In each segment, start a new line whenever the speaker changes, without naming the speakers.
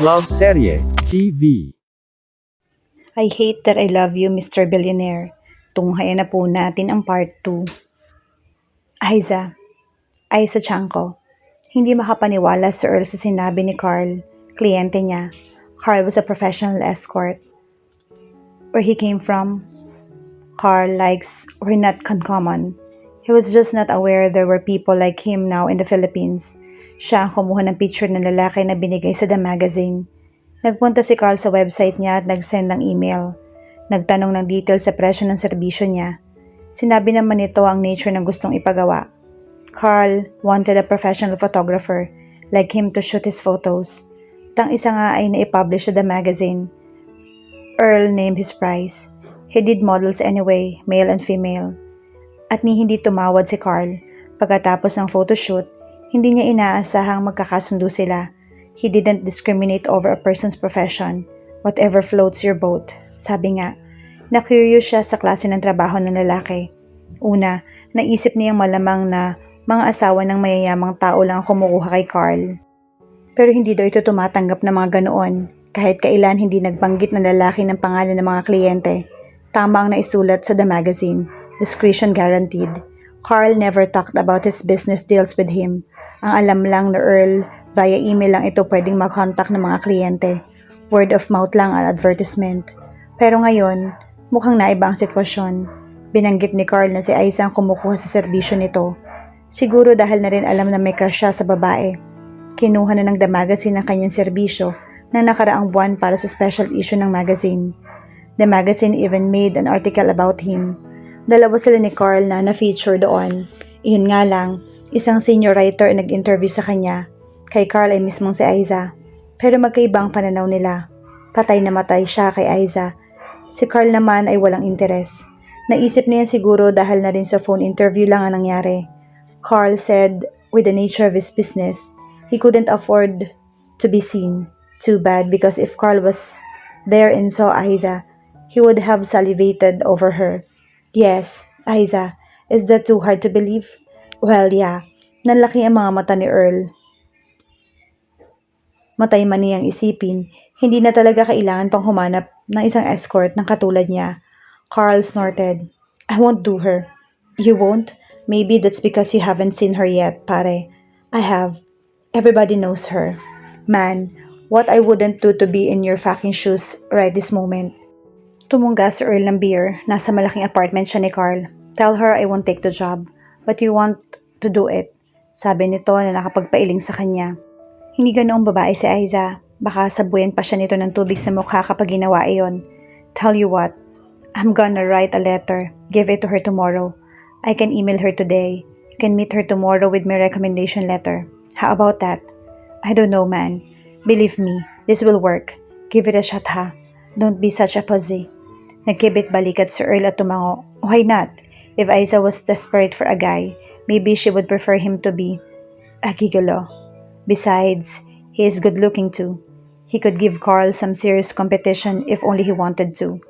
Love Serye TV.
I hate that I love you, Mr. Billionaire. Tunghayan na po natin ang part 2. Aiza Chanko. Hindi makapaniwala si Earl sa sinabi ni Carl, kliyente niya. Carl was a professional escort. Where he came from, Carl likes were not uncommon. He was just not aware there were people like him now in the Philippines. Siya ang kumuha ng picture ng lalaki na binigay sa The Magazine. Nagpunta si Carl sa website niya at nag-send ng email. Nagtanong ng details sa presyo ng serbisyo niya. Sinabi naman nito ang nature ng gustong ipagawa. Carl wanted a professional photographer like him to shoot his photos. Tang isa nga ay na-publish sa The Magazine. Earl named his price. He did models anyway, male and female. At ni hindi tumawad si Carl. Pagkatapos ng photoshoot, hindi niya inaasahang magkakasundo sila. He didn't discriminate over a person's profession. Whatever floats your boat. Sabi nga, na-curious siya sa klase ng trabaho ng lalaki. Una, naisip niyang malamang na mga asawa ng mayayamang tao lang ang kumukuha kay Carl. Pero hindi daw ito tumatanggap ng mga ganoon. Kahit kailan hindi nagbanggit ng lalaki ng pangalan ng mga kliyente. Tama ang naisulat sa The Magazine. Discretion guaranteed. Carl never talked about his business deals with him. Ang alam lang na Earl, via email lang ito pwedeng mag-contact ng mga kliyente. Word of mouth lang ang advertisement. Pero ngayon, mukhang naiba ang sitwasyon. Binanggit ni Carl na si Aiza ang kumukuha sa serbisyo nito. Siguro dahil na rin alam na may crush siya sa babae. Kinuha na ng The Magazine ang kanyang serbisyo na nakaraang buwan para sa special issue ng magazine. The Magazine even made an article about him. Dalawa sila ni Carl na na-feature doon. Iyon nga lang, isang senior writer ang nag-interview sa kanya. Kay Carl ay mismong si Aiza. Pero magkaiba ang pananaw nila. Patay na matay siya kay Aiza. Si Carl naman ay walang interes. Naisip niya siguro dahil na rin sa phone interview lang ang nangyari. Carl said, with the nature of his business, he couldn't afford to be seen. Too bad because if Carl was there and saw Aiza, he would have salivated over her. Yes, Aiza, is that too hard to believe? Well, yeah. Nanlaki ang mga mata ni Earl. Matay man niyang isipin, hindi na talaga kailangan pang humanap ng isang escort ng katulad niya. Carl snorted. I won't do her. You won't? Maybe that's because you haven't seen her yet, pare. I have. Everybody knows her. Man, what I wouldn't do to be in your fucking shoes right this moment. Tumungga si Earl ng beer. Nasa malaking apartment siya ni Carl. Tell her I won't take the job, but you want to do it. Sabi nito na nakapagpailing sa kanya. Hindi ganoong babae si Aiza. Baka sabuyan pa siya nito ng tubig sa mukha kapag ginawa iyon. Tell you what, I'm gonna write a letter. Give it to her tomorrow. I can email her today. You can meet her tomorrow with my recommendation letter. How about that? I don't know, man. Believe me, this will work. Give it a shot, ha? Don't be such a pussy. Nagkibit balikat si Earl at tumango. Why not? If Aiza was desperate for a guy, maybe she would prefer him to be a gigolo. Besides, he is good looking too. He could give Carl some serious competition if only he wanted to.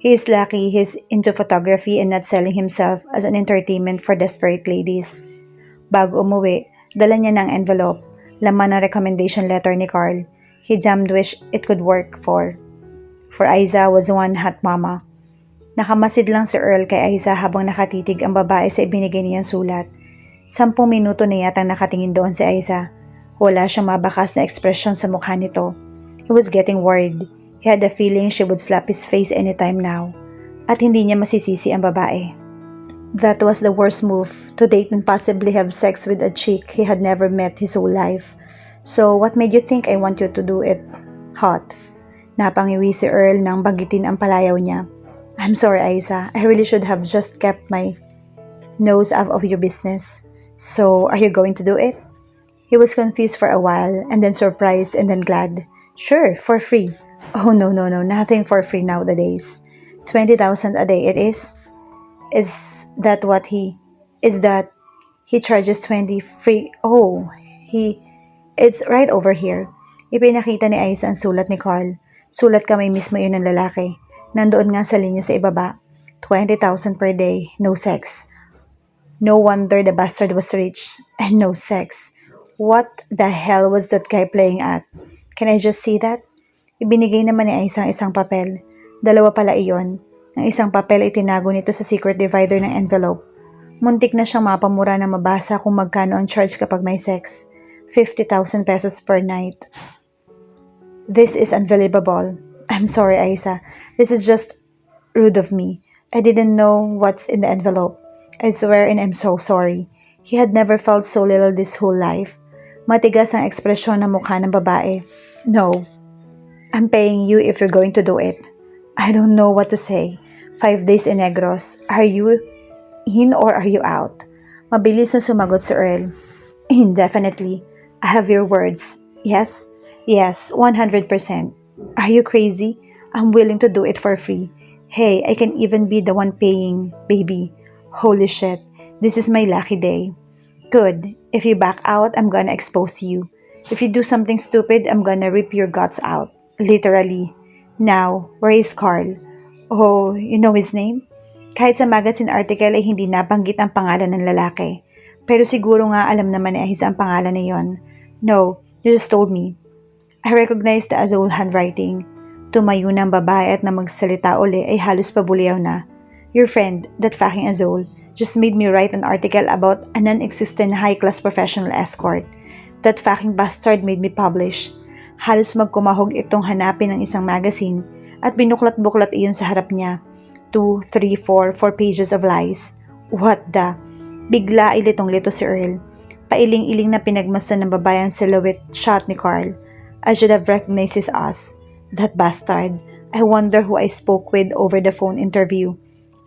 He is lucky he's into photography and not selling himself as an entertainment for desperate ladies. Bago umuwi, dala niya ng envelope, laman ng recommendation letter ni Carl. He damned wish it could work for Aiza was one hot mama. Nakamasid lang si Earl kay Aiza habang nakatitig ang babae sa ibinigay niyang sulat. 10 minuto na yatang nakatingin doon si Aiza. Wala siyang mabakas na ekspresyon sa mukha nito. He was getting worried. He had the feeling she would slap his face anytime now. At hindi niya masisisi ang babae. That was the worst move, to date and possibly have sex with a chick he had never met his whole life. So, what made you think I want you to do it hot? Napangiwi si Earl nang banggitin ang palayaw niya. I'm sorry, Aiza. I really should have just kept my nose out of your business. So, are you going to do it? He was confused for a while, and then surprised, and then glad. Sure, for free. Oh, no, nothing for free nowadays. 20,000 a day it is? Is that he charges 20 free? Oh, it's right over here. Ipinakita ni Aiza ang sulat ni Carl. Sulat kamay mismo yun ng lalaki. Nandoon nga sa linya sa ibaba. 20,000 per day, no sex. No wonder the bastard was rich, and no sex. What the hell was that guy playing at? Can I just see that? Ibinigay naman ni Aiza ang isang papel. Dalawa pala iyon. Ang isang papel ay tinago nito sa secret divider ng envelope. Muntik na siyang mapamura na mabasa kung magkano ang charge kapag may sex. 50,000 pesos per night. This is unbelievable. I'm sorry, Aiza. This is just rude of me. I didn't know what's in the envelope. I swear and I'm so sorry. He had never felt so little this whole life. Matigas ang ekspresyon ng mukha ng babae. No. I'm paying you if you're going to do it. I don't know what to say. 5 days in Negros. Are you in or are you out? Mabilis na sumagot si Earl. Indefinitely. I have your words. Yes? Yes, 100%. Are you crazy? I'm willing to do it for free. Hey, I can even be the one paying, baby. Holy shit. This is my lucky day. Good. If you back out, I'm gonna expose you. If you do something stupid, I'm gonna rip your guts out. Literally. Now, where is Carl? Oh, you know his name? Kahit sa magazine article ay hindi nabanggit ang pangalan ng lalaki. Pero siguro nga alam naman ni Aiza ang pangalan na yon. No, you just told me. I recognized the Azul handwriting. Tumayo ng babae at na magsalita uli ay halos pabuliyaw na. Your friend, that fucking Azul, just made me write an article about a non-existent high-class professional escort. That fucking bastard made me publish. Halos magkumahog itong hanapin ng isang magazine at binuklat-buklat iyon sa harap niya. 2, 3, 4 pages of lies. What the? Bigla ay litong-lito si Earl. Pailing-iling na pinagmasdan ng babae ang silhouette shot ni Carl. I should have recognized his ass. That bastard. I wonder who I spoke with over the phone interview.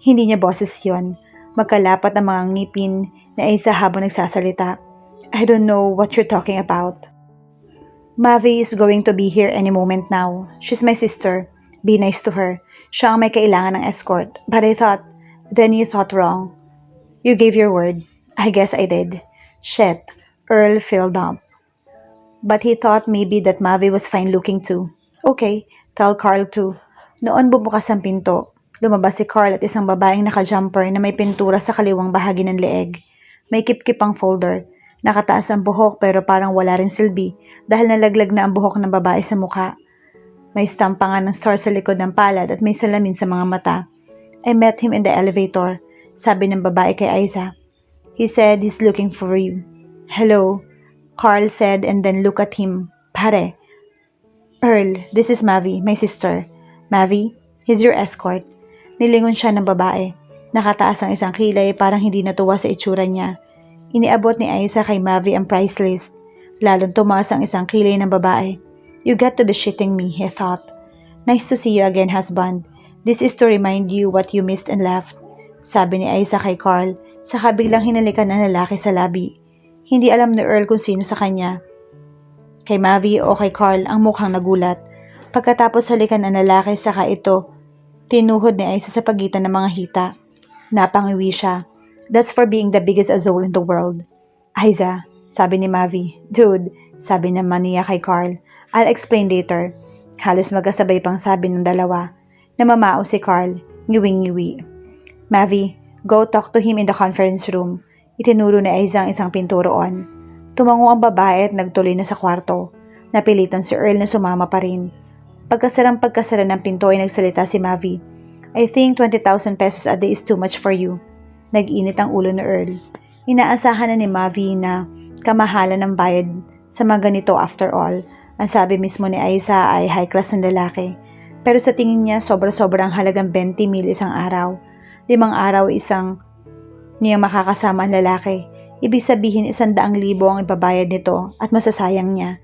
Hindi niya boses yon. Magkalapat ang mga ngipin na Aiza habang nagsasalita. I don't know what you're talking about. Mavi is going to be here any moment now. She's my sister. Be nice to her. Siya ang may kailangan ng escort. But I thought, then you thought wrong. You gave your word. I guess I did. Shit. Earl filled up. But he thought maybe that Mavi was fine looking too. Okay, tell Carl too. Noon bumukas ang pinto. Lumabas si Carl at isang babaeng naka-jumper na may pintura sa kaliwang bahagi ng leeg. May kip-kip ang folder. Nakataas ang buhok pero parang wala rin silbi dahil nalaglag na ang buhok ng babae sa mukha. May stampa nga ng star sa likod ng palad at may salamin sa mga mata. I met him in the elevator, sabi ng babae kay Aiza. He said he's looking for you. Hello, Carl said and then looked at him. Pare. Earl, this is Mavi, my sister. Mavi, he's your escort. Nilingon siya ng babae. Nakataas ang isang kilay parang hindi natuwa sa itsura niya. Iniabot ni Aiza kay Mavi ang price list. Lalong tumaas ang isang kilay ng babae. You got to be shitting me, he thought. Nice to see you again, husband. This is to remind you what you missed and left. Sabi ni Aiza kay Carl, saka biglang hinalikan ng lalaki sa labi. Hindi alam ni Earl kung sino sa kanya. Kay Mavi o kay Carl ang mukhang nagulat. Pagkatapos halikan ng lalaki saka ito, tinuhod ni Aiza sa pagitan ng mga hita. Napangiwi siya. That's for being the biggest Azul in the world. Aiza, sabi ni Mavi. Dude, sabi naman niya kay Carl. I'll explain later. Halos magkasabay pang sabi ng dalawa. Namamao si Carl. Ngiwing-ngiwi. Mavi, go talk to him in the conference room. Itinuro ni Aiza ang isang pinto roon. Tumango ang babae at nagtuloy na sa kwarto. Napilitan si Earl na sumama pa rin. Pagkasara ng pinto ay nagsalita si Mavi. I think 20,000 pesos a day is too much for you. Nag-init ang ulo ni Earl. Inaasahan na ni Mavi na kamahalan ng bayad sa mga ganito after all. Ang sabi mismo ni Aiza ay high class ng lalaki. Pero sa tingin niya sobra-sobrang halagang 20,000 isang araw. 5 araw isang niyang makakasama ang lalaki. Ibig sabihin 100,000 ang ibabayad nito at masasayang niya.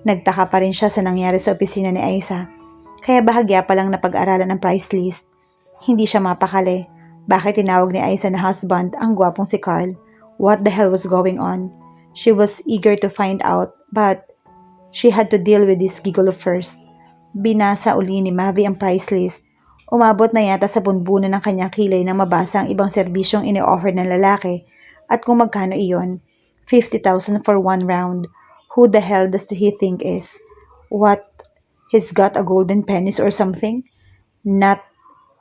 Nagtaka pa rin siya sa nangyari sa opisina ni Aiza. Kaya bahagya pa lang napag-aralan ang price list. Hindi siya mapakali. Bakit tinawag ni Aiza na husband ang gwapong si Carl? What the hell was going on? She was eager to find out, but she had to deal with this gigolo first. Binasa uli ni Mavi ang price list. Umabot na yata sa bunbunan ng kanyang kilay nang mabasa ang ibang serbisyong ini-offer ng lalaki at kung magkano iyon. 50,000 for 1 round. Who the hell does he think is? What? He's got a golden penis or something? Not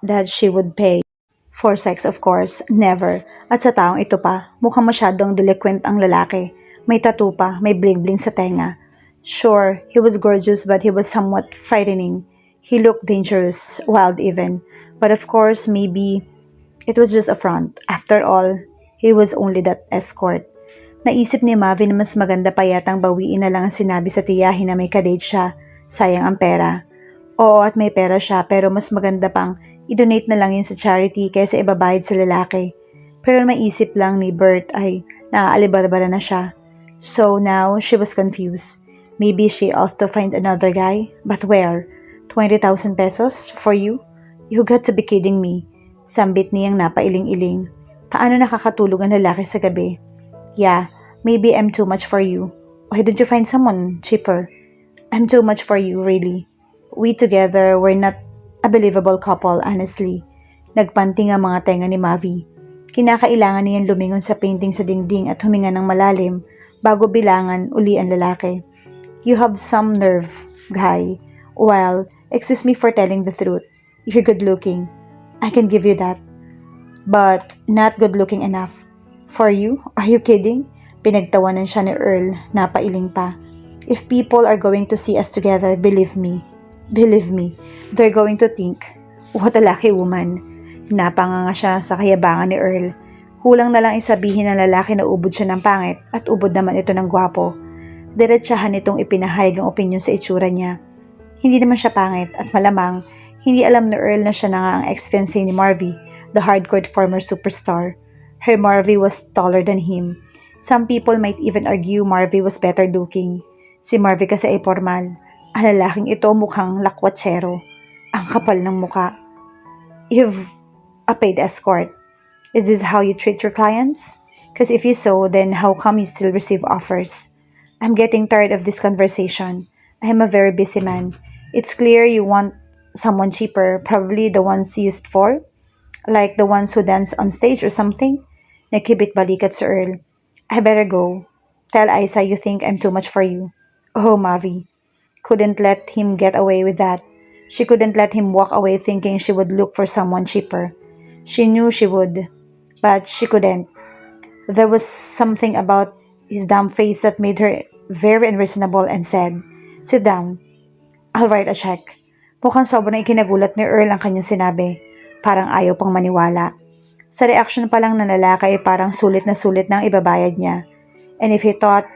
that she would pay. For sex, of course, never. At sa taong ito pa, mukhang masyadong delinquent ang lalaki. May tattoo pa, may bling-bling sa tenga. Sure, he was gorgeous, but he was somewhat frightening. He looked dangerous, wild even. But of course, maybe it was just a front. After all, he was only that escort. Naisip ni Mavi na mas maganda pa yatang bawiin na lang ang sinabi sa tiyahin na may kadate siya. Sayang ang pera. Oo, at may pera siya, pero mas maganda pang i-donate na lang yun sa charity kaysa ibabayad sa lalaki. Pero maisip lang ni Bert ay naaalibarabara na siya. So now, she was confused. Maybe she ought to find another guy. But where? 20,000 pesos? For you? You got to be kidding me. Sambit niyang napailing-iling. Paano nakakatulog ang lalaki sa gabi? Yeah, maybe I'm too much for you. Why don't you find someone cheaper? I'm too much for you, really. We together were not a believable couple, honestly. Nagpanting ang mga tenga ni Mavi. Kinakailangan niyang lumingon sa painting sa dingding at huminga ng malalim bago bilangan uli ang lalaki. You have some nerve, guy. Well, excuse me for telling the truth. You're good looking. I can give you that. But not good looking enough. For you? Are you kidding? Pinagtawanan siya ni Earl, napailing pa. If people are going to see us together, believe me, they're going to think, what a lucky woman. Napanganga siya sa kayabangan ni Earl. Kulang na lang isabihin ng lalaki na ubod siya ng pangit at ubod naman ito ng gwapo. Diretsahan itong ipinahayag ang opinyon sa itsura niya. Hindi naman siya pangit at malamang hindi alam ni Earl na siya na nga ang ex-fiancé ni Marvy, the hardcore former superstar. Her Marvy was taller than him. Some people might even argue Marvy was better looking. Si Marvy kasi ay formal. Ang lalaking ito mukhang lakwatsero. Ang kapal ng muka. You've a paid escort. Is this how you treat your clients? Because if you so, then how come you still receive offers? I'm getting tired of this conversation. I am a very busy man. It's clear you want someone cheaper, probably the ones used for, like the ones who dance on stage or something. Nagkibit-balikat si Earl. I better go. Tell Isa you think I'm too much for you. Oh, Mavi. Couldn't let him get away with that. She couldn't let him walk away thinking she would look for someone cheaper. She knew she would, but she couldn't. There was something about his dumb face that made her very unreasonable and said, "Sit down. I'll write a check." Mukhang sobrang ikinagulat ni Earl ang kanyang sinabi. Parang ayaw pang maniwala. Sa reaction pa lang ng lalaki ay parang sulit na ang ibabayad niya. And if he thought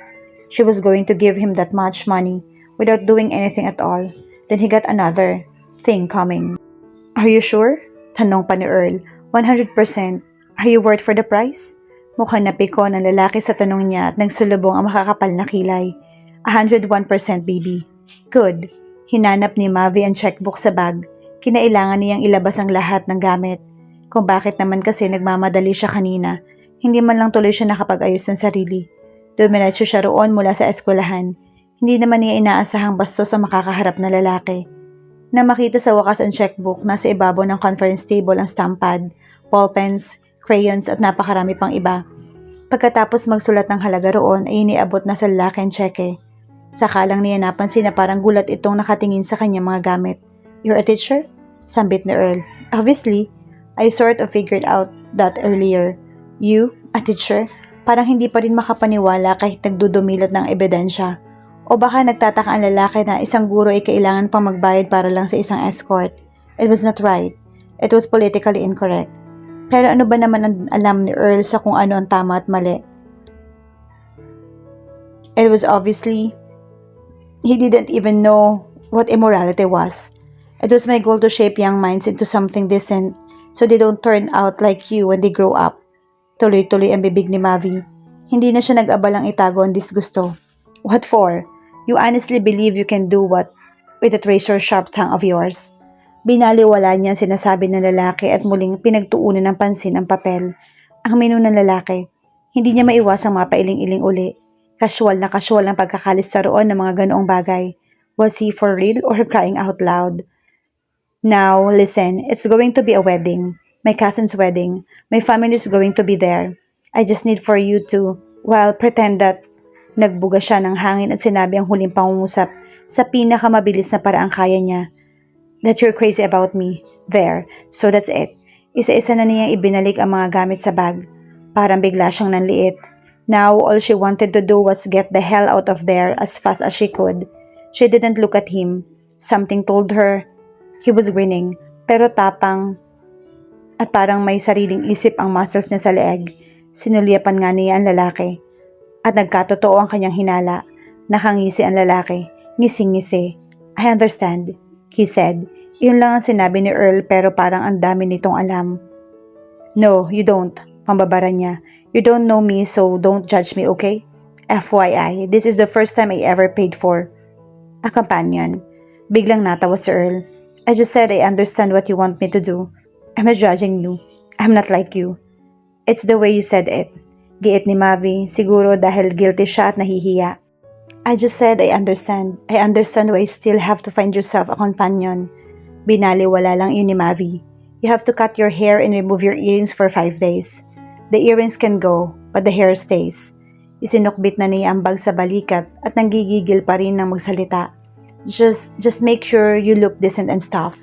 she was going to give him that much money without doing anything at all, then he got another thing coming. Are you sure? Tanong pa ni Earl. 100%. Are you worth for the price? Mukhang napiko ng lalaki sa tanong niya at nagsulubong ang makakapal na kilay. 101% baby. Good. Hinanap ni Mavi ang checkbook sa bag. Kinailangan niyang ilabas ang lahat ng gamit. Kung bakit naman kasi nagmamadali siya kanina, hindi man lang tuloy siya nakapag-ayos ng sarili. Dumiretso siya roon mula sa eskwelahan. Hindi naman niya inaasahang bastos ang makakaharap na lalaki. Nang makita sa wakas ang checkbook, nasa ibabaw ng conference table ang stamp pad, ballpens, crayons at napakarami pang iba. Pagkatapos magsulat ng halaga roon ay iniabot na sa lalaki ang tseke. Saka lang niya napansin na parang gulat itong nakatingin sa kanyang mga gamit. You're a teacher? Sambit ni Earl. Obviously, I sort of figured out that earlier. You, a teacher? Parang hindi pa rin makapaniwala kahit nagdudumilat ng ebidensya. O baka nagtataka ang lalaki na isang guro ay kailangan pang magbayad para lang sa isang escort. It was not right. It was politically incorrect. Pero ano ba naman ang alam ni Earl sa kung ano ang tama at mali? It was obviously, he didn't even know what immorality was. It was my goal to shape young minds into something decent so they don't turn out like you when they grow up. Tuloy-tuloy ang bibig ni Mavi. Hindi na siya nag-abalang itago ang disgusto. What for? You honestly believe you can do what with that razor-sharp tongue of yours? Binaliwala niya ang sinasabi ng lalaki at muling pinagtuunan ng pansin ang papel. Ang menu ng lalaki. Hindi niya maiwasang mapailing-iling uli. Casual na casual ang pagkakalista roon ng mga ganoong bagay. Was he for real or crying out loud? Now, listen, it's going to be a wedding. My cousin's wedding. My family is going to be there. I just need for you to, pretend that nagbuga siya ng hangin at sinabi ang huling pangungusap sa pinakamabilis na paraang kaya niya. That you're crazy about me. There. So that's it. Isa-isa na niyang ibinalik ang mga gamit sa bag. Parang bigla siyang nanliit. Now, all she wanted to do was get the hell out of there as fast as she could. She didn't look at him. Something told her he was grinning, pero tapang at parang may sariling isip ang muscles niya sa leeg. Sinulyapan nga niya ang lalaki. At nagkatotoo ang kanyang hinala. Nakangisi ang lalaki. Ngising-ngisi. I understand, he said. Iyon lang ang sinabi ni Earl pero parang ang dami nitong alam. No, you don't, pambabara niya. You don't know me so don't judge me, okay? FYI, this is the first time I ever paid for a companion. Biglang natawa si Earl. I just said I understand what you want me to do. I'm not judging you. I'm not like you. It's the way you said it. Giit ni Mavi, siguro dahil guilty siya at nahihiya. I just said I understand. I understand why you still have to find yourself a companion. Binaliwala lang yun ni Mavi. You have to cut your hair and remove your earrings for 5 days. The earrings can go, but the hair stays. Isinukbit na niya ang bag sa balikat at nanggigigil pa rin ng magsalita. Just make sure you look decent and stuff.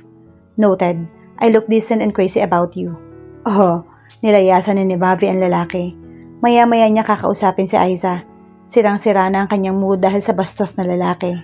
Noted. I look decent and crazy about you. Oh, nilayasan ni Mavi ang lalaki. Maya-maya niya kakausapin si Aiza. Sirang-sira na ang kanyang mood dahil sa bastos na lalaki.